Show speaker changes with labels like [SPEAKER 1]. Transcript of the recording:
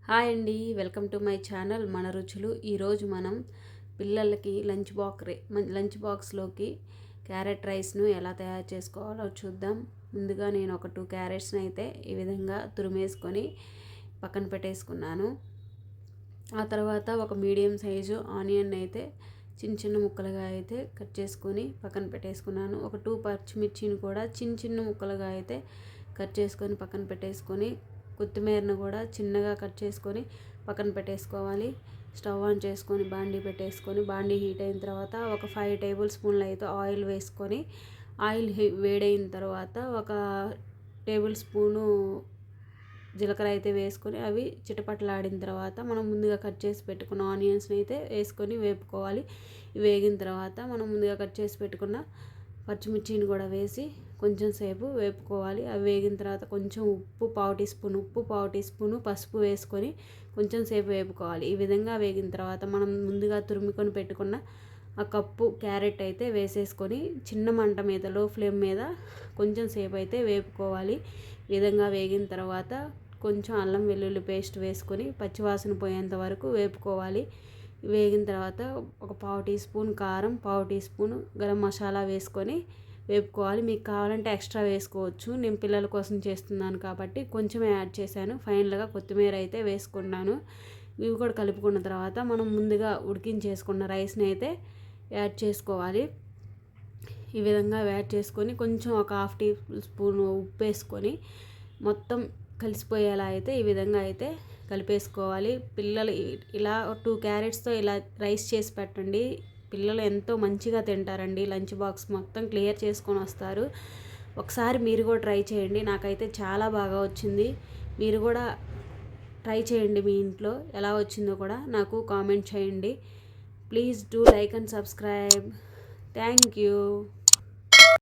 [SPEAKER 1] Hi అండి, welcome to my channel మన రుచులు. ఈరోజు మనం పిల్లలకి లంచ్ బాక్స్లోకి క్యారెట్ రైస్ను ఎలా తయారు చేసుకోవాలో చూద్దాం. ముందుగా నేను ఒక 2 క్యారెట్స్ని అయితే ఈ విధంగా తురిమేసుకొని పక్కన పెట్టేసుకున్నాను. ఆ తర్వాత ఒక మీడియం సైజు ఆనియన్ అయితే చిన్న చిన్న ముక్కలుగా అయితే కట్ చేసుకొని పక్కన పెట్టేసుకున్నాను. ఒక 2 పచ్చిమిర్చిని కూడా చిన్న చిన్న ముక్కలుగా అయితే కట్ చేసుకొని పక్కన పెట్టేసుకొని, కొత్తిమీరను కూడా చిన్నగా కట్ చేసుకొని పక్కన పెట్టేసుకోవాలి. స్టవ్ ఆన్ చేసుకొని బాండీ పెట్టేసుకొని, బాండీ హీట్ అయిన తర్వాత ఒక 5 టేబుల్ స్పూన్లు అయితే ఆయిల్ వేసుకొని, ఆయిల్ వేడైన తర్వాత ఒక టేబుల్ స్పూను జీలకర్ర అయితే వేసుకొని అవి చిటపటలాడిన తర్వాత మనం ముందుగా కట్ చేసి పెట్టుకున్న ఆనియన్స్ని అయితే వేసుకొని వేపుకోవాలి. వేగిన తర్వాత మనం ముందుగా కట్ చేసి పెట్టుకున్న పచ్చిమిర్చిని కూడా వేసి కొంచెం సేపు వేపుకోవాలి. అవి వేగిన తర్వాత కొంచెం ఉప్పు పావు టీ స్పూను పసుపు వేసుకొని కొంచెం సేపు వేపుకోవాలి. ఈ విధంగా వేగిన తర్వాత మనం ముందుగా తురుముకొని పెట్టుకున్న ఆ కప్పు క్యారెట్ అయితే వేసేసుకొని చిన్న మంట మీద, లో ఫ్లేమ్ మీద కొంచెం సేపు అయితే వేపుకోవాలి. ఈ విధంగా వేగిన తర్వాత కొంచెం అల్లం వెల్లుల్లి పేస్ట్ వేసుకొని పచ్చివాసన పోయేంత వరకు వేపుకోవాలి. వేగిన తర్వాత ఒక పావు టీ స్పూన్ కారం, పావు టీ స్పూన్ గరం మసాలా వేసుకొని వేపుకోవాలి. మీకు కావాలంటే ఎక్స్ట్రా వేసుకోవచ్చు. నేను పిల్లల కోసం చేస్తున్నాను కాబట్టి కొంచెమే యాడ్ చేశాను. ఫైనల్గా కొత్తిమీర అయితే వేసుకున్నాను. ఇవి కూడా కలుపుకున్న తర్వాత మనం ముందుగా ఉడికించేసుకున్న రైస్ని అయితే యాడ్ చేసుకోవాలి. ఈ విధంగా యాడ్ చేసుకొని కొంచెం ఒక హాఫ్ టీ స్పూన్ ఉప్పు వేసుకొని మొత్తం కలిసిపోయేలా అయితే ఈ విధంగా అయితే కలిపేసుకోవాలి. పిల్లలు ఇలా 2 క్యారెట్స్తో ఇలా రైస్ చేసి పెట్టండి. పిల్లలు ఎంతో మంచిగా తింటారండి. లంచ్ బాక్స్ మొత్తం క్లియర్ చేసుకొని వస్తారు. ఒకసారి మీరు కూడా ట్రై చేయండి. నాకైతే చాలా బాగా వచ్చింది. మీరు కూడా ట్రై చేయండి. మీ ఇంట్లో ఎలా వచ్చిందో కూడా నాకు కామెంట్ చేయండి. Please do like and subscribe. Thank you.